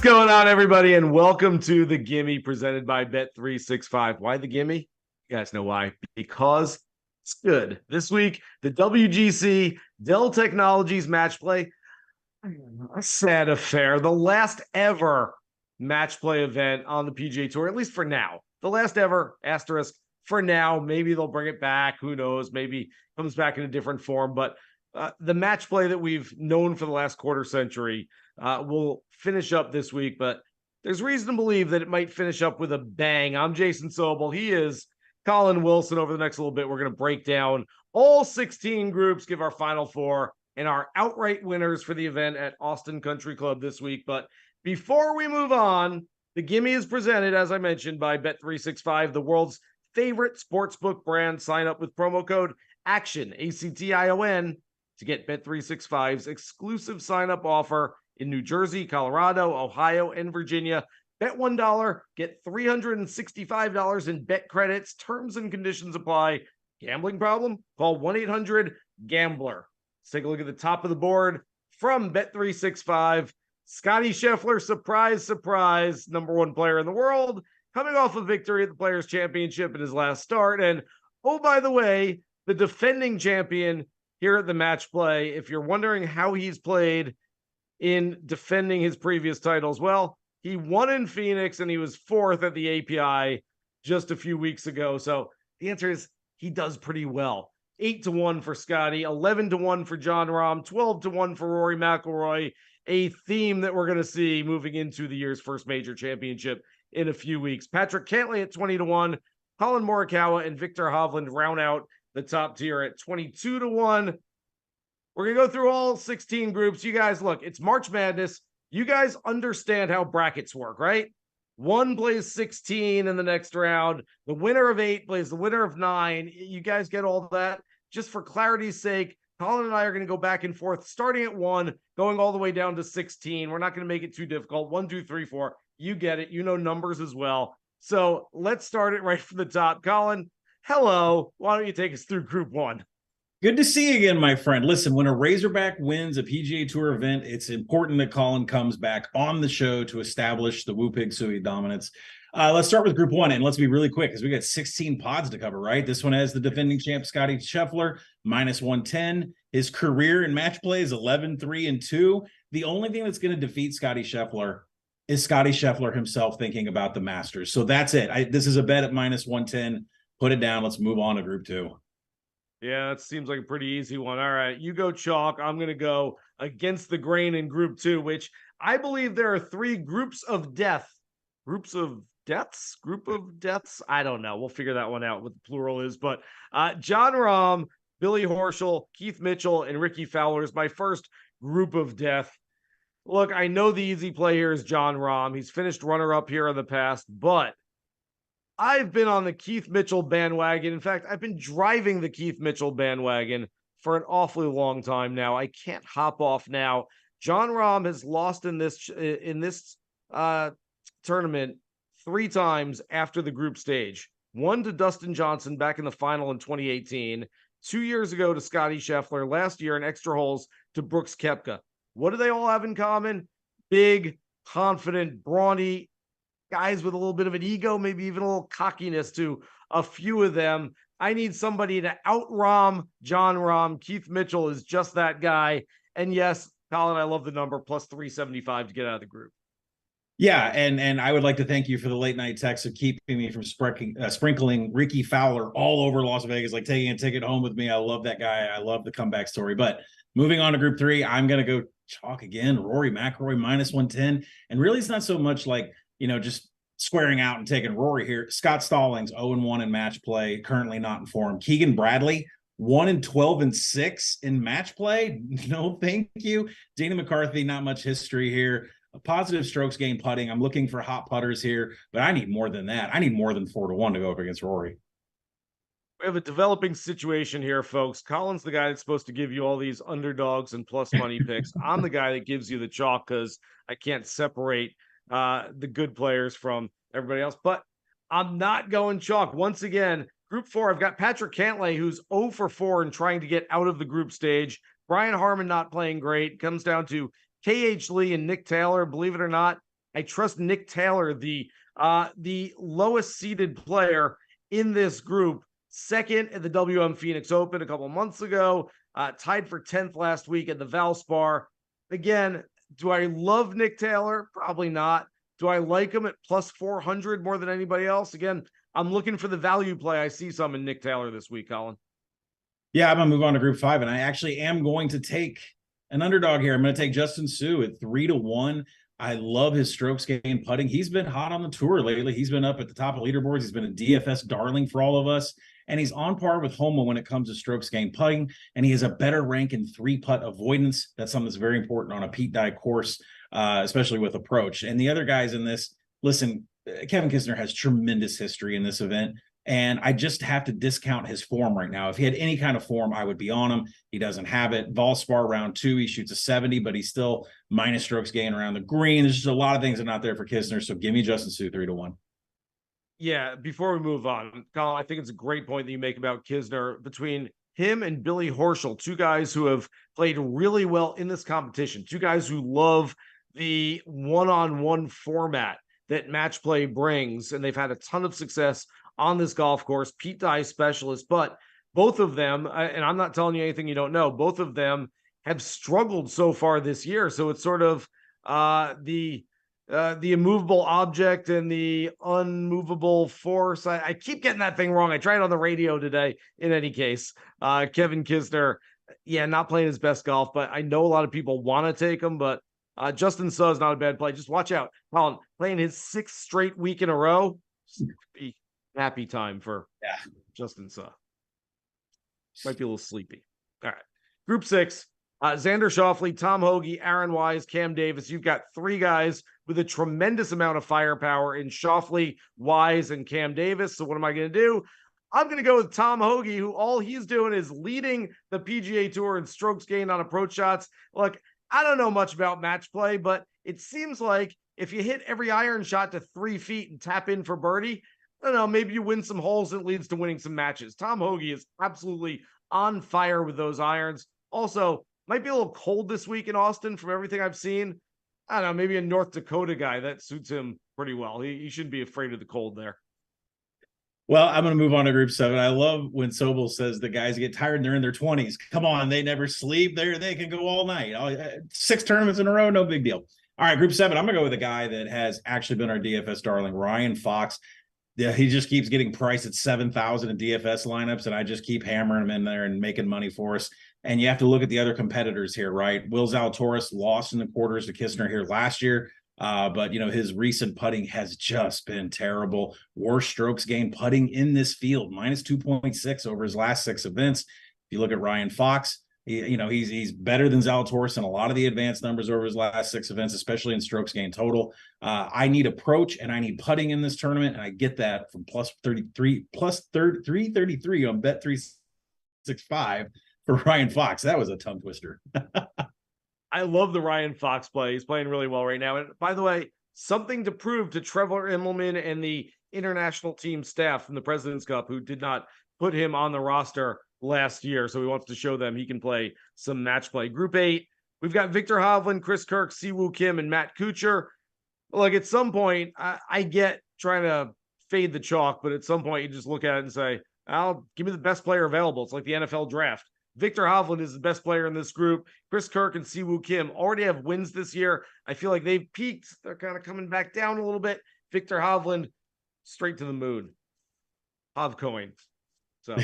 going on, everybody? And welcome to the Gimme presented by Bet365. Why the Gimme? You guys know why. Because it's good. This week, the WGC-Dell Technologies Match Play. A sad affair. The last ever match play event on the PGA Tour, at least for now. The last ever asterisk for now. Maybe they'll bring it back. Who knows? Maybe it comes back in a different form. But the match play that we've known for the last quarter century will finish up this week, but there's reason to believe that it might finish up with a bang. I'm Jason Sobel. He is Collin Wilson. Over the next little bit, we're going to break down all 16 groups, give our final four, and our outright winners for the event at Austin Country Club this week. But before we move on, the Gimme is presented, as I mentioned, by Bet365, the world's favorite sportsbook brand. Sign up with promo code ACTION, ACTION, to get Bet365's exclusive sign-up offer in New Jersey, Colorado, Ohio, and Virginia. Bet $1, get $365 in bet credits. Terms and conditions apply. Gambling problem? Call 1-800-GAMBLER. Let's take a look at the top of the board from Bet365. Scotty Scheffler, surprise, surprise, number one player in the world, coming off a victory at the Players' Championship in his last start. And, oh, by the way, the defending champion here at the match play. If you're wondering how he's played in defending his previous titles, well, he won in Phoenix and he was fourth at the API just a few weeks ago. So the answer is he does pretty well. 8-1 for Scotty, 11-1 for Jon Rahm, 12-1 for Rory McIlroy, a theme that we're going to see moving into the year's first major championship in a few weeks. Patrick Cantlay at 20-1, Collin Morikawa and Viktor Hovland round out the top tier at 22-1. We're going to go through all 16 groups. You guys, look, it's March Madness. You guys understand how brackets work, right? One plays 16 in the next round. The winner of 8 plays the winner of 9. You guys get all that? Just for clarity's sake, Collin and I are going to go back and forth, starting at 1, going all the way down to 16. We're not going to make it too difficult. 1, 2, 3, 4. You get it. You know numbers as well. So let's start it right from the top. Collin, hello. Why don't you take us through Group 1? Good to see you again, my friend. Listen, when a Razorback wins a PGA Tour event, it's important that Collin comes back on the show to establish the Woo Pig Sooie dominance. Let's start with Group 1, and let's be really quick because we got 16 pods to cover, right? This one has the defending champ, Scotty Scheffler, -110. His career in match play is 11-3-2. The only thing that's going to defeat Scotty Scheffler is Scotty Scheffler himself thinking about the Masters. So that's it. This is a bet at -110. Put it down. Let's move on to Group 2. Yeah, that seems like a pretty easy one. All right, you go chalk. I'm going to go against the grain in Group 2, which I believe there are 3 groups of death. Groups of deaths? Group of deaths? I don't know. We'll figure that one out, what the plural is. But Jon Rahm, Billy Horschel, Keith Mitchell, and Ricky Fowler is my first group of death. Look, I know the easy play here is Jon Rahm. He's finished runner-up here in the past, but I've been on the Keith Mitchell bandwagon. In fact, I've been driving the Keith Mitchell bandwagon for an awfully long time now. I can't hop off now. Jon Rahm has lost in this tournament 3 times after the group stage. 1 to Dustin Johnson back in the final in 2018. 2 years ago to Scotty Scheffler. Last year in extra holes to Brooks Koepka. What do they all have in common? Big, confident, brawny guys with a little bit of an ego, maybe even a little cockiness to a few of them. I need somebody to out-Rahm Jon Rahm. Keith Mitchell is just that guy. And yes, Collin, I love the number, plus 375 to get out of the group. Yeah, and I would like to thank you for the late night text of keeping me from sprinkling Ricky Fowler all over Las Vegas, like taking a ticket home with me. I love that guy. I love the comeback story. But moving on to Group 3, I'm going to go chalk again. Rory McIlroy, -110. And really, it's not so much like, just squaring out and taking Rory here. Scott Stallings, 0-1 in match play, currently not in form. Keegan Bradley, 1-12-6 in match play. No, thank you. Dana McCarthy, not much history here. A positive strokes gained putting. I'm looking for hot putters here, but I need more than that. I need more than 4-1 to go up against Rory. We have a developing situation here, folks. Collin's the guy that's supposed to give you all these underdogs and plus money picks. I'm the guy that gives you the chalk because I can't separate the good players from everybody else. But I'm not going chalk. Once again, Group 4, I've got Patrick Cantlay, who's 0-4 and trying to get out of the group stage. Brian Harman not playing great. Comes down to KH Lee and Nick Taylor. Believe it or not, I trust Nick Taylor, the lowest seeded player in this group, second at the WM Phoenix Open a couple months ago, tied for 10th last week at the Valspar. Again, do I love Nick Taylor? Probably not. Do I like him at plus 400 more than anybody else? Again, I'm looking for the value play. I see some in Nick Taylor this week, Collin. Yeah, I'm gonna move on to Group 5, and I actually am going to take an underdog here. I'm going to take Justin Suh at 3-1. I love his strokes gained putting. He's been hot on the tour lately. He's been up at the top of leaderboards. He's been a DFS darling for all of us, and he's on par with Homa when it comes to strokes gained putting. And he has a better rank in 3-putt avoidance. That's something that's very important on a Pete Dye course, especially with approach. And the other guys in this, listen, Kevin Kisner has tremendous history in this event. And I just have to discount his form right now. If he had any kind of form, I would be on him. He doesn't have it. Valspar round 2, he shoots a 70, but he's still minus strokes gain around the green. There's just a lot of things that are not there for Kisner. So give me Justin Suh 3-1. Yeah, before we move on, Collin, I think it's a great point that you make about Kisner. Between him and Billy Horschel, two guys who have played really well in this competition, two guys who love the one-on-one format that match play brings, and they've had a ton of success on this golf course, Pete Dye specialist, but both of them, and I'm not telling you anything you don't know, both of them have struggled so far this year. So it's sort of the immovable object and the unmovable force. I keep getting that thing wrong. I tried on the radio today. In any case, Kevin Kisner, yeah, not playing his best golf, but I know a lot of people want to take him, but Justin Suh is not a bad play. Just watch out. Collin, playing his 6th straight week in a row. Happy time for Justin Suh. Might be a little sleepy. All right. Group 6, Xander Schauffele, Tom Hoge, Aaron Wise, Cam Davis. You've got 3 guys with a tremendous amount of firepower in Schauffele, Wise, and Cam Davis. So what am I going to do? I'm going to go with Tom Hoge, who all he's doing is leading the PGA Tour in strokes gained on approach shots. Look, I don't know much about match play, but it seems like if you hit every iron shot to 3 feet and tap in for birdie, I don't know, maybe you win some holes and it leads to winning some matches. Tom Hoge is absolutely on fire with those irons. Also, might be a little cold this week in Austin from everything I've seen. I don't know, maybe a North Dakota guy that suits him pretty well. He shouldn't be afraid of the cold there. Well, I'm going to move on to Group 7. I love when Sobel says the guys get tired and they're in their 20s. Come on, they never sleep. They can go all night. 6 tournaments in a row, no big deal. All right, Group 7, I'm going to go with a guy that has actually been our DFS darling, Ryan Fox. Yeah, he just keeps getting priced at 7,000 in DFS lineups, and I just keep hammering him in there and making money for us. And you have to look at the other competitors here, right? Will Zalatoris lost in the quarters to Kisner here last year, but his recent putting has just been terrible. Worst strokes gained putting in this field, minus 2.6 over his last 6 events. If you look at Ryan Fox, he's better than Zalatoris in a lot of the advanced numbers over his last 6 events, especially in strokes gained total. I need approach and I need putting in this tournament, and I get that from plus 333 on Bet365 for Ryan Fox. That was a tongue twister. I love the Ryan Fox play. He's playing really well right now. And by the way, something to prove to Trevor Immelman and the international team staff from the President's Cup, who did not put him on the roster last year. So he wants to show them he can play some match play. Group 8, we've got Victor Hovland, Chris Kirk, Siwoo Kim, and Matt Kuchar. Like at some point, I get trying to fade the chalk, but at some point you just look at it and say, give me the best player available. It's like the NFL draft. Victor Hovland is the best player in this group. Chris Kirk and Siwoo Kim already have wins this year. I feel like they've peaked. They're kind of coming back down a little bit. Victor Hovland, straight to the moon. Hovcoin. So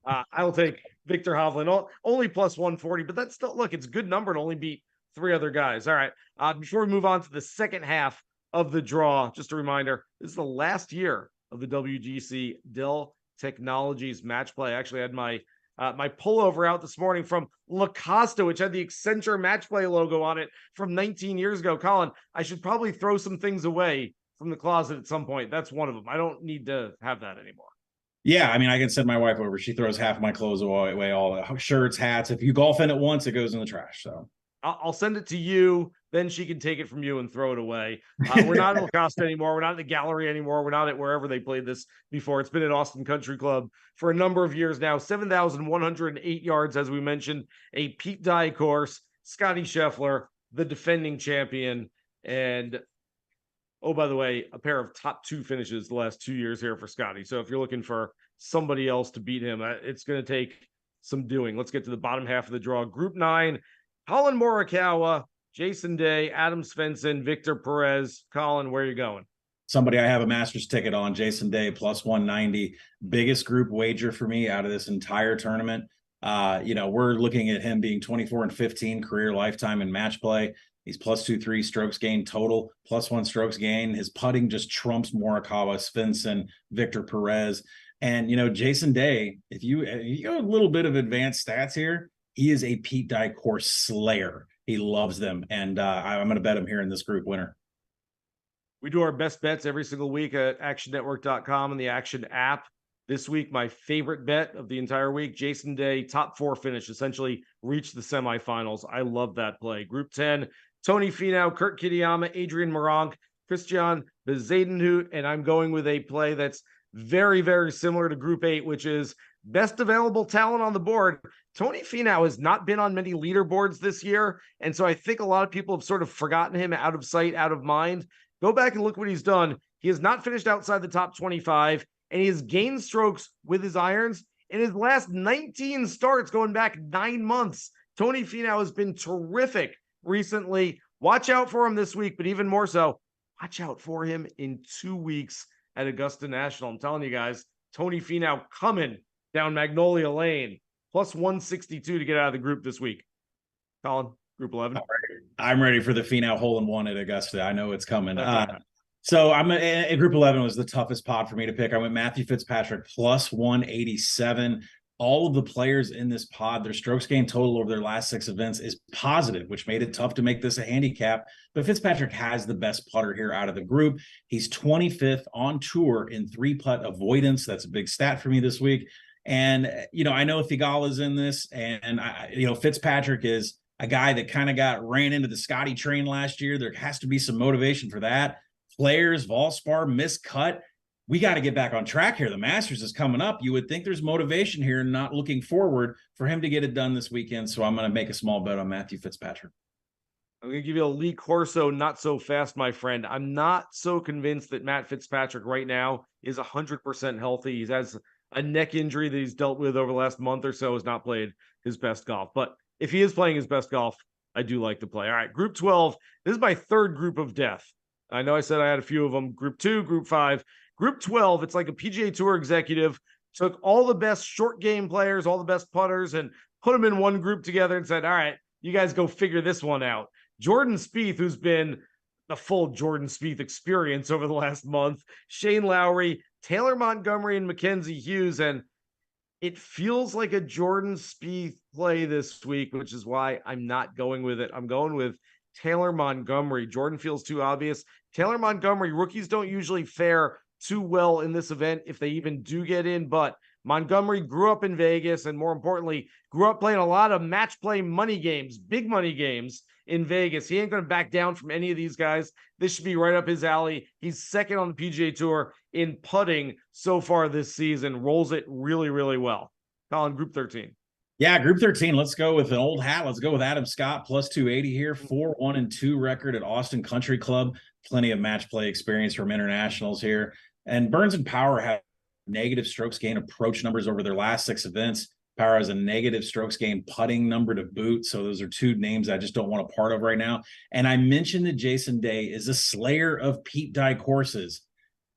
I'll take Victor Hovland, only plus 140, but that's still, look, it's a good number to only beat 3 other guys. All right. Before we move on to the second half of the draw, just a reminder, this is the last year of the WGC-Dell Technologies Match Play. I actually had my pullover out this morning from Lacoste, which had the Accenture Match Play logo on it from 19 years ago. Collin, I should probably throw some things away from the closet at some point. That's one of them. I don't need to have that anymore. Yeah, I mean, I can send my wife over. She throws half of my clothes away, all the shirts, hats. If you golf in it once, it goes in the trash. So I'll send it to you. Then she can take it from you and throw it away. We're not at Lacoste anymore. We're not in the gallery anymore. We're not at wherever they played this before. It's been at Austin Country Club for a number of years now. 7,108 yards, as we mentioned, a Pete Dye course. Scotty Scheffler, the defending champion. And Oh, by the way, a pair of top 2 finishes the last 2 years here for Scotty. So if you're looking for somebody else to beat him, it's going to take some doing. Let's get to the bottom half of the draw. Group 9, Collin Morikawa, Jason Day, Adam Svensson, Victor Perez. Collin, where are you going? Somebody I have a Masters ticket on, Jason Day, plus 190. Biggest group wager for me out of this entire tournament. We're looking at him being 24-15 career lifetime in match play. He's plus 2-3 strokes gained total, plus 1 strokes gain. His putting just trumps Morikawa, Svensson, Victor Perez. And, Jason Day, if you go a little bit of advanced stats here, he is a Pete Dye course slayer. He loves them. And I'm going to bet him here in this group winner. We do our best bets every single week at actionnetwork.com and the Action app. This week, my favorite bet of the entire week, Jason Day, top 4 finish, essentially reached the semifinals. I love that play. Group 10, Tony Finau, Kurt Kitayama, Adrian Moronk, Christian Bezadenhout, and I'm going with a play that's very, very similar to Group 8, which is best available talent on the board. Tony Finau has not been on many leaderboards this year, and so I think a lot of people have sort of forgotten him, out of sight, out of mind. Go back and look what he's done. He has not finished outside the top 25, and he has gained strokes with his irons in his last 19 starts going back 9 months. Tony Finau has been terrific recently. Watch out for him this week, but even more so, watch out for him in 2 weeks at Augusta National. I'm telling you guys, Tony Finau coming down Magnolia Lane, plus 162 to get out of the group this week. Collin, Group 11. I'm ready for the Finau hole-in-one at Augusta. I know it's coming. So I'm in Group 11 was the toughest pod for me to pick. I went Matthew Fitzpatrick plus 187. All of the players in this pod, their strokes gained total over their last 6 events is positive, which made it tough to make this a handicap. But Fitzpatrick has the best putter here out of the group. He's 25th on tour in 3-putt avoidance. That's a big stat for me this week. And, I know Thigala's in this, and Fitzpatrick is a guy that kind of ran into the Scotty train last year. There has to be some motivation for that. Players, Valspar, miscut. We got to get back on track here. The Masters is coming up. You would think there's motivation here, not looking forward for him to get it done this weekend. So I'm going to make a small bet on Matthew Fitzpatrick. I'm going to give you a Lee Corso, not so fast, my friend. I'm not so convinced that Matt Fitzpatrick right now is 100% healthy. He has a neck injury that he's dealt with over the last month or so, has not played his best golf. But if he is playing his best golf, I do like the play. All right, Group 12. This is my third group of death. I know I said I had a few of them. Group 2, Group 5. Group 12, it's like a PGA Tour executive took all the best short game players, all the best putters, and put them in one group together and said, all right, you guys go figure this one out. Jordan Spieth, who's been the full Jordan Spieth experience over the last month, Shane Lowry, Taylor Montgomery, and Mackenzie Hughes. And it feels like a Jordan Spieth play this week, which is why I'm not going with it. I'm going with Taylor Montgomery. Jordan feels too obvious. Taylor Montgomery, rookies don't usually fare too well in this event if they even do get in, but Montgomery grew up in Vegas and more importantly, grew up playing a lot of match play money games, big money games in Vegas. He ain't going to back down from any of these guys. This should be right up his alley. He's second on the PGA Tour in putting so far this season, rolls it really, really well. Collin, Group 13. Yeah, Group 13. Let's go with an old hat. Let's go with Adam Scott, plus 280 here. 4-1-2 record at Austin Country Club. Plenty of match play experience from internationals here. And Burns and Power have negative strokes gain approach numbers over their last 6 events. Power has a negative strokes gain putting number to boot. So those are 2 names I just don't want a part of right now. And I mentioned that Jason Day is a slayer of Pete Dye courses.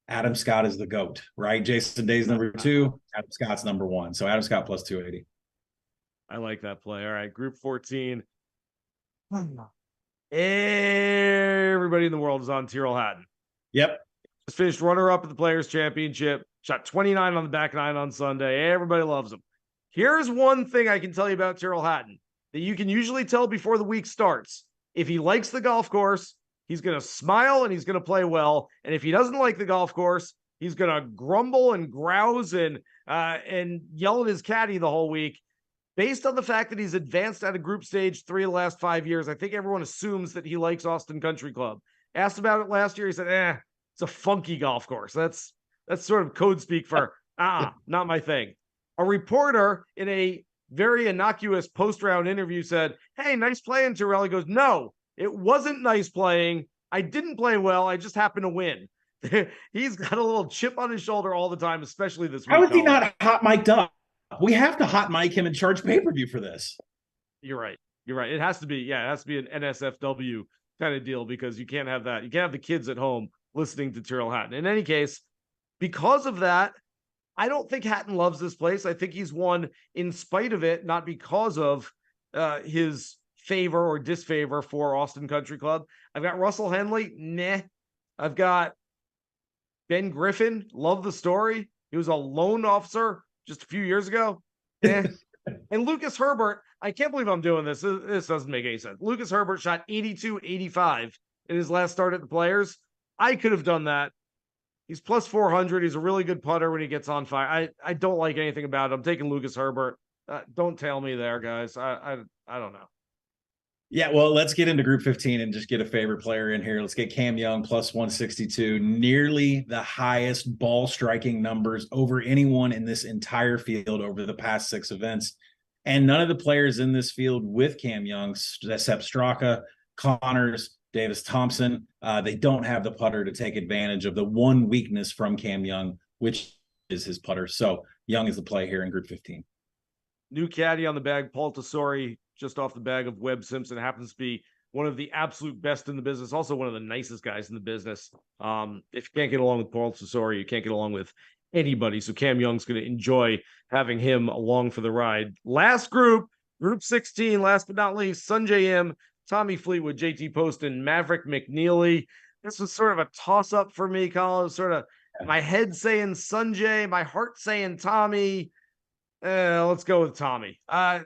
Adam Scott is the GOAT, right? Jason Day's number 2. Adam Scott's number 1. So Adam Scott plus 280. I like that play. All right, Group 14. Everybody in the world is on Tyrrell Hatton. Yep. Just finished runner-up at the Players' Championship. Shot 29 on the back 9 on Sunday. Everybody loves him. Here's one thing I can tell you about Tyrrell Hatton that you can usually tell before the week starts. If he likes the golf course, he's going to smile and he's going to play well. And if he doesn't like the golf course, he's going to grumble and grouse and yell at his caddy the whole week. Based on the fact that he's advanced out of group stage 3 of the last 5 years, I think everyone assumes that he likes Austin Country Club. Asked about it last year, he said, it's a funky golf course. That's sort of code speak for, not my thing. A reporter in a very innocuous post-round interview said, hey, nice playing, Tyrrell. He goes, no, it wasn't nice playing. I didn't play well. I just happened to win. He's got a little chip on his shoulder all the time, especially this week. How is he Collin. not hot mic'd up? We have to hot mic him and charge pay-per-view for this. You're right. You're right. It has to be, yeah, it has to be an NSFW kind of deal because you can't have that. You can't have the kids at home listening to Tyrrell Hatton. In any case, because of that, I don't think Hatton loves this place. I think he's won in spite of it, not because of his favor or disfavor for Austin Country Club. I've got Russell Henley. Nah. I've got Ben Griffin. Love the story. He was a loan officer just a few years ago. Eh. And Lucas Herbert, I can't believe I'm doing this. This doesn't make any sense. Lucas Herbert shot 82-85 in his last start at the Players. I could have done that. He's plus 400. He's a really good putter when he gets on fire. I don't like anything about it. I'm taking Lucas Herbert. Don't tell me there, guys. I don't know. Yeah, well, let's get into Group 15 and just get a favorite player in here. Let's get Cam Young plus 162, nearly the highest ball striking numbers over anyone in this entire field over the past 6 events. And none of the players in this field with Cam Young, except Straka, Connors, Davis Thompson, they don't have the putter to take advantage of the one weakness from Cam Young, which is his putter. So Young is the play here in Group 15. New caddy on the bag, Paul Tesori, just off the bag of Webb Simpson, happens to be one of the absolute best in the business, also one of the nicest guys in the business. If you can't get along with Paul Tesori, you can't get along with anybody. So Cam Young's going to enjoy having him along for the ride. Last group, Group 16, last but not least, Sunjay M, Tommy Fleetwood, JT Poston, Maverick McNeely. This was sort of a toss-up for me, Collin. It was sort of my head saying Sunjay, my heart saying Tommy. Let's go with Tommy.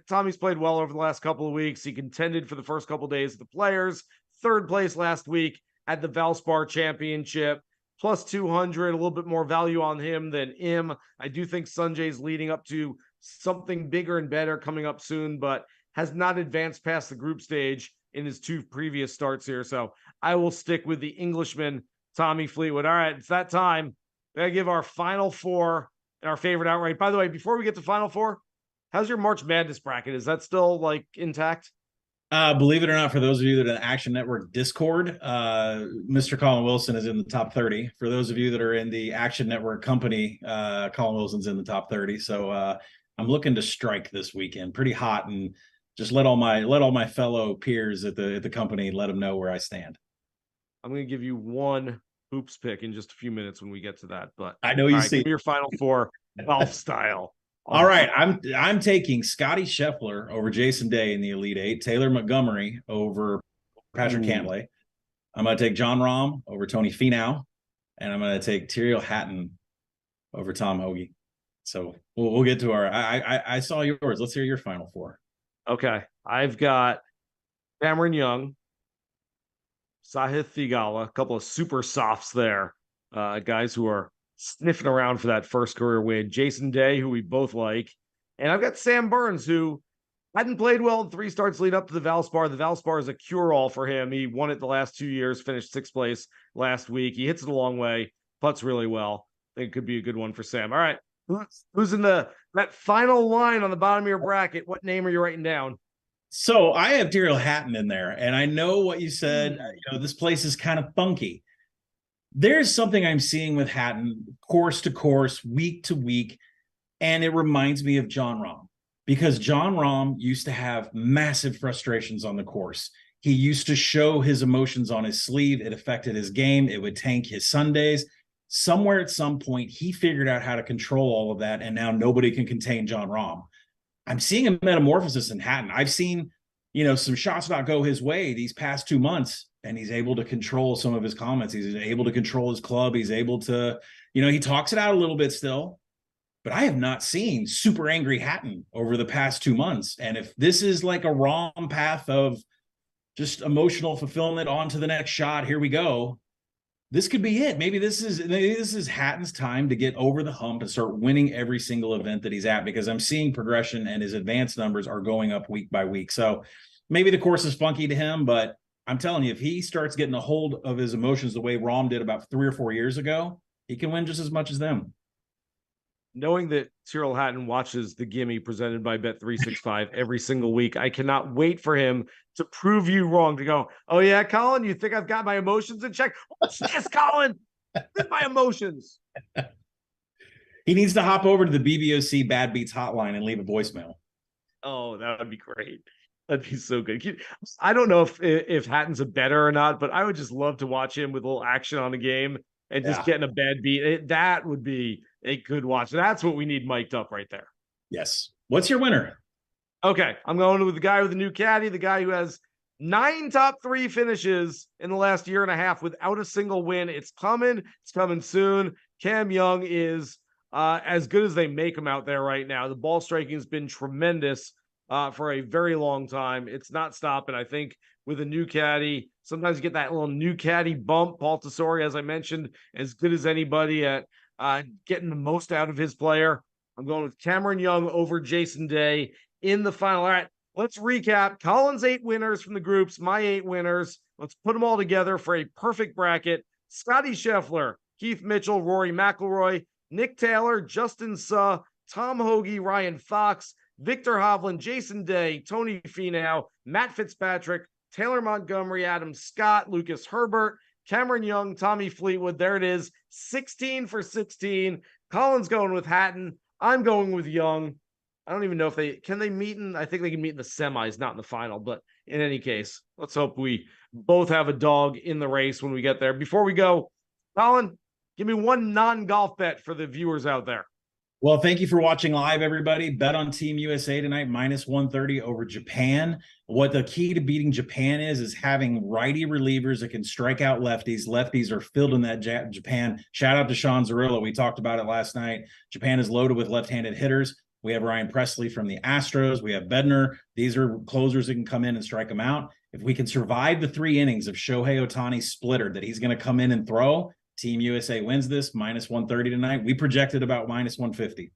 Tommy's played well over the last couple of weeks. He contended for the first couple of days of the Players. 3rd place last week at the Valspar Championship. Plus 200, a little bit more value on him than him. I do think Sunjay's leading up to something bigger and better coming up soon, but has not advanced past the group stage in his 2 previous starts here. So I will stick with the Englishman, Tommy Fleetwood. All right, it's that time. We gotta give our final 4 and our favorite outright. By the way, before we get to final 4, how's your March Madness bracket? Is that still like intact? Believe it or not, for those of you that are in the Action Network Discord, Mr. Collin Wilson is in the top 30. For those of you that are in the Action Network company, Collin Wilson's in the top 30. So I'm looking to strike this weekend pretty hot and just let all my fellow peers at the company let them know where I stand. I'm going to give you one hoops pick in just a few minutes when we get to that. But I know you right, see give me your final 4 golf style. All right, I'm taking Scotty Scheffler over Jason Day in the Elite 8, Taylor Montgomery over Patrick Cantlay. I'm going to take John Rahm over Tony Finau, and I'm going to take Tyrrell Hatton over Tom Hoge. So we'll get to our. I saw yours. Let's hear your final 4. Okay, I've got Cameron Young, Sahith Theegala, a couple of super softs there, guys who are sniffing around for that first career win. Jason Day, who we both like. And I've got Sam Burns, who hadn't played well in 3 starts lead up to the Valspar. The Valspar is a cure-all for him. He won it the last 2 years, finished 6th place last week. He hits it a long way, putts really well. I think it could be a good one for Sam. All right, who's in that final line on the bottom of your bracket? What name are you writing down? So I have Tyrrell Hatton in there, and I know what you said. This place is kind of funky. There's something I'm seeing with Hatton, course to course, week to week, and it reminds me of John Rahm, because John Rahm used to have massive frustrations on the course. He used to show his emotions on his sleeve. It affected his game. It would tank his Sundays. Somewhere at some point, he figured out how to control all of that, and now nobody can contain John Rahm. I'm seeing a metamorphosis in Hatton. I've seen, some shots not go his way these past 2 months, and he's able to control some of his comments. He's able to control his club. He's able to, he talks it out a little bit still, but I have not seen super angry Hatton over the past 2 months. And if this is like a Rahm path of just emotional fulfillment on to the next shot, here we go. This could be it. Maybe this is Hatton's time to get over the hump and start winning every single event that he's at, because I'm seeing progression and his advanced numbers are going up week by week. So maybe the course is funky to him, but I'm telling you, if he starts getting a hold of his emotions the way Rahm did about 3 or 4 years ago, he can win just as much as them. knowing that Cyril Hatton watches the Gimme presented by Bet365 every single week, I cannot wait for him to prove you wrong, to go, oh yeah, Collin, you think I've got my emotions in check? What's this, Collin? With my emotions. He needs to hop over to the BBOC Bad Beats hotline and leave a voicemail. Oh, that would be great. That'd be so good. I don't know if Hatton's a better or not, but I would just love to watch him with a little action on the game and just getting a bad beat. That would be a good watch. That's what we need mic'd up right there. Yes. What's your winner? Okay, I'm going with the guy with the new caddy, the guy who has 9 top 3 finishes in the last year and a half without a single win. It's coming. It's coming soon. Cam Young is as good as they make him out there right now. The ball striking has been tremendous for a very long time. It's not stopping. I think with a new caddy, sometimes you get that little new caddy bump. Paul Tesori, as I mentioned, as good as anybody at getting the most out of his player. I'm going with Cameron Young over Jason Day in the final. All right, let's recap. Collin's 8 winners from the groups, my 8 winners. Let's put them all together for a perfect bracket. Scotty Scheffler, Keith Mitchell, Rory McIlroy, Nick Taylor, Justin Suh, Tom Hoagie, Ryan Fox, Victor Hovland, Jason Day, Tony Finau, Matt Fitzpatrick, Taylor Montgomery, Adam Scott, Lucas Herbert, Cameron Young, Tommy Fleetwood. There it is. 16 for 16. Collin's going with Hatton. I'm going with Young. I don't even know if they meet in, I think they can meet in the semis, not in the final. But in any case, let's hope we both have a dog in the race when we get there. Before we go, Collin, give me one non-golf bet for the viewers out there. Well, thank you for watching live, everybody. Bet on Team USA tonight, -130 over Japan. What the key to beating Japan is having righty relievers that can strike out lefties. Lefties are filled in that Japan. Shout out to Sean Zerillo. We talked about it last night. Japan is loaded with left-handed hitters. We have Ryan Presley from the Astros. We have Bednar. These are closers that can come in and strike them out. If we can survive the 3 innings of Shohei Ohtani's splitter that he's going to come in and throw, Team USA wins this, -130 tonight. We projected about -150.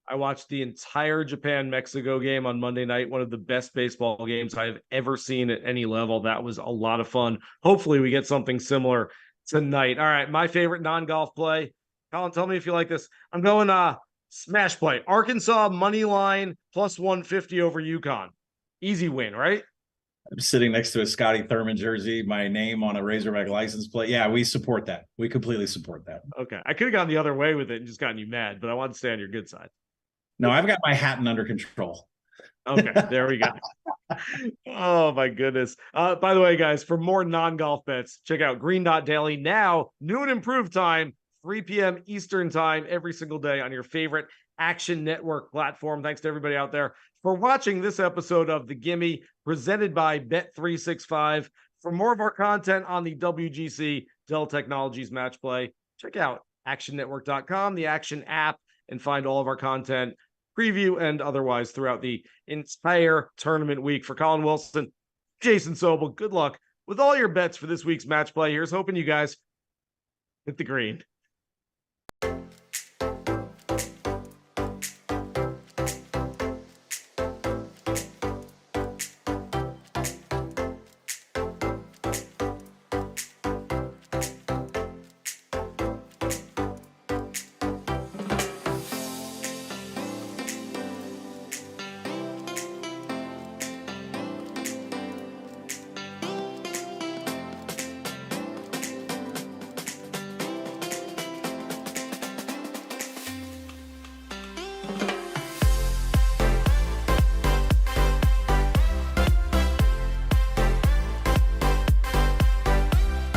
I watched the entire Japan-Mexico game on Monday night, one of the best baseball games I've ever seen at any level. That was a lot of fun. Hopefully we get something similar tonight. All right, my favorite non-golf play. Collin, tell me if you like this. I'm going smash play. Arkansas money line +150 over UConn. Easy win, right? I'm sitting next to a Scotty Thurman jersey, my name on a Razorback license plate. Yeah, we support that. We completely support that. Okay. I could have gone the other way with it and just gotten you mad, but I want to stay on your good side. No, I've got my Hatton under control. Okay, there we go. Oh, my goodness. By the way, guys, for more non-golf bets, check out Green Dot Daily now, new and improved time, 3 p.m. Eastern time every single day on your favorite Action Network platform. Thanks to everybody out there for watching this episode of The Gimme presented by Bet365. For more of our content on the WGC-Dell Technologies Match play, check out actionnetwork.com, the Action app, and find all of our content, preview and otherwise throughout the entire tournament week. For Collin Wilson, Jason Sobel, good luck with all your bets for this week's match play. Here's hoping you guys hit the green.